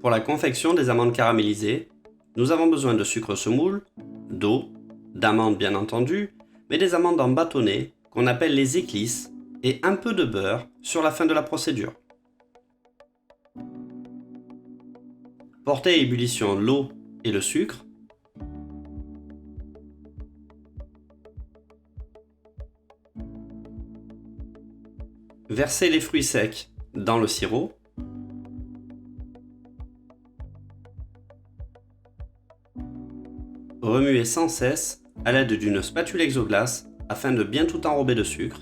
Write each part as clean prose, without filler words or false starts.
Pour la confection des amandes caramélisées, nous avons besoin de sucre semoule, d'eau, d'amandes bien entendu, mais des amandes en bâtonnets qu'on appelle les éclisses et un peu de beurre sur la fin de la procédure. Portez à ébullition l'eau et le sucre. Versez les fruits secs dans le sirop. Remuez sans cesse à l'aide d'une spatule exoglace afin de bien tout enrober de sucre.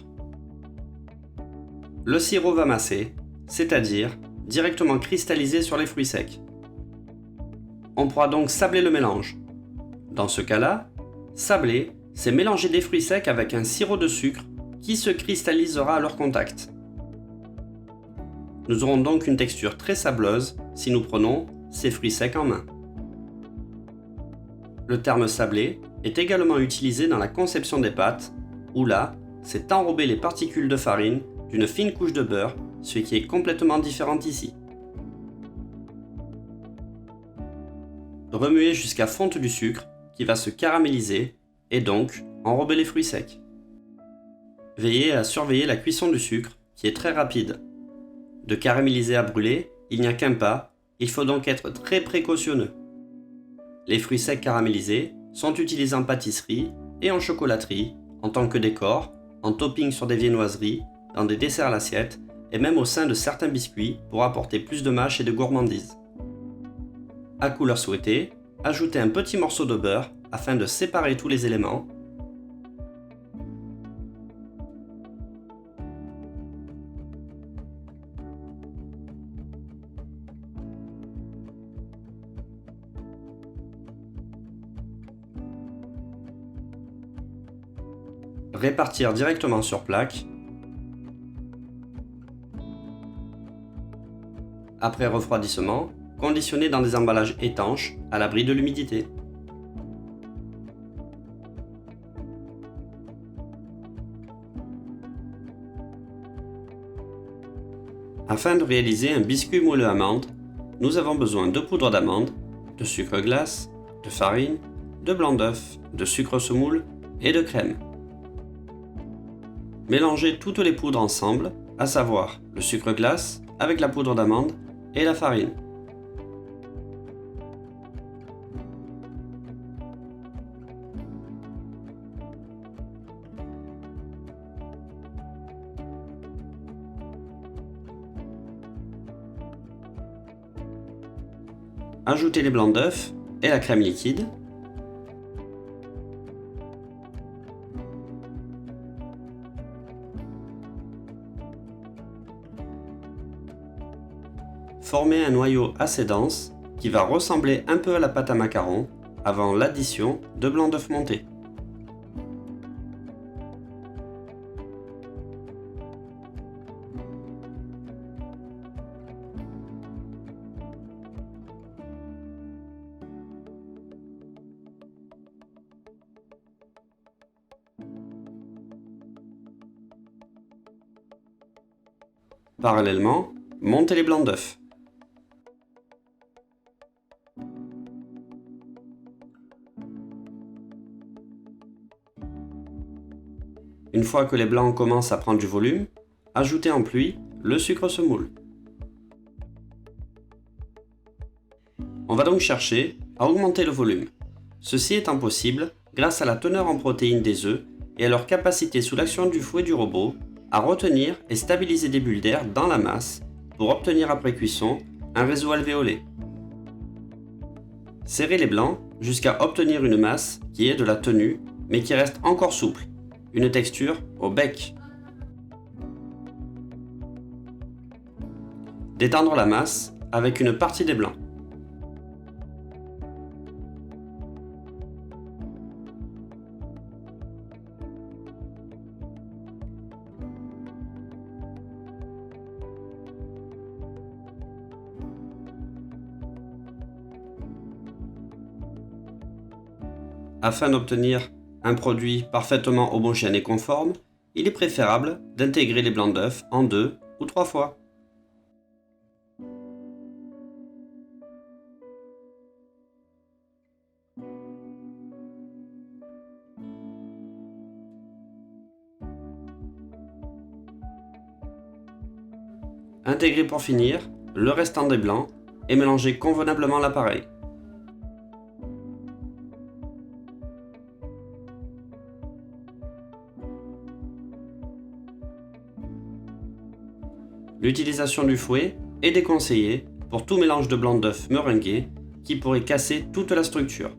Le sirop va masser, c'est-à-dire directement cristalliser sur les fruits secs. On pourra donc sabler le mélange. Dans ce cas-là, sabler, c'est mélanger des fruits secs avec un sirop de sucre qui se cristallisera à leur contact. Nous aurons donc une texture très sableuse si nous prenons ces fruits secs en main. Le terme sablé est également utilisé dans la conception des pâtes, où là, c'est enrober les particules de farine d'une fine couche de beurre, ce qui est complètement différent ici. Remuez jusqu'à fonte du sucre qui va se caraméliser et donc enrober les fruits secs. Veillez à surveiller la cuisson du sucre qui est très rapide. De caraméliser à brûler, il n'y a qu'un pas, il faut donc être très précautionneux. Les fruits secs caramélisés sont utilisés en pâtisserie et en chocolaterie, en tant que décor, en topping sur des viennoiseries, dans des desserts à l'assiette et même au sein de certains biscuits pour apporter plus de mâche et de gourmandise. À couleur souhaitée, ajoutez un petit morceau de beurre afin de séparer tous les éléments. Répartir directement sur plaque. Après refroidissement, conditionner dans des emballages étanches à l'abri de l'humidité. Afin de réaliser un biscuit moelleux amande, nous avons besoin de poudre d'amande, de sucre glace, de farine, de blanc d'œuf, de sucre semoule et de crème. Mélangez toutes les poudres ensemble, à savoir le sucre glace avec la poudre d'amande et la farine. Ajoutez les blancs d'œufs et la crème liquide. Formez un noyau assez dense qui va ressembler un peu à la pâte à macarons avant l'addition de blanc d'œuf monté. Parallèlement, montez les blancs d'œufs. Une fois que les blancs commencent à prendre du volume, ajoutez en pluie le sucre semoule. On va donc chercher à augmenter le volume. Ceci étant possible grâce à la teneur en protéines des œufs et à leur capacité sous l'action du fouet du robot à retenir et stabiliser des bulles d'air dans la masse pour obtenir après cuisson un réseau alvéolé. Serrez les blancs jusqu'à obtenir une masse qui est de la tenue mais qui reste encore souple, une texture au bec. Détendre la masse avec une partie des blancs. Afin d'obtenir un produit parfaitement homogène et conforme, il est préférable d'intégrer les blancs d'œufs en 2 ou 3 fois. Intégrez pour finir le restant des blancs et mélangez convenablement l'appareil. L'utilisation du fouet est déconseillée pour tout mélange de blanc d'œuf meringué qui pourrait casser toute la structure.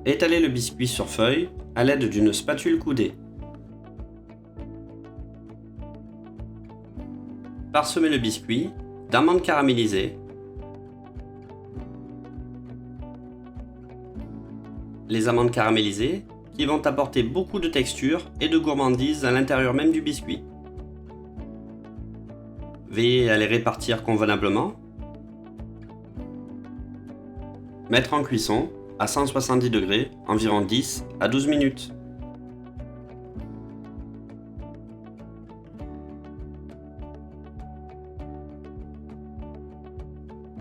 Étalez le biscuit sur feuille à l'aide d'une spatule coudée. Parsemez le biscuit d'amandes caramélisées. Les amandes caramélisées qui vont apporter beaucoup de texture et de gourmandise à l'intérieur même du biscuit. Veillez à les répartir convenablement. Mettre en cuisson à 170 degrés environ 10 à 12 minutes.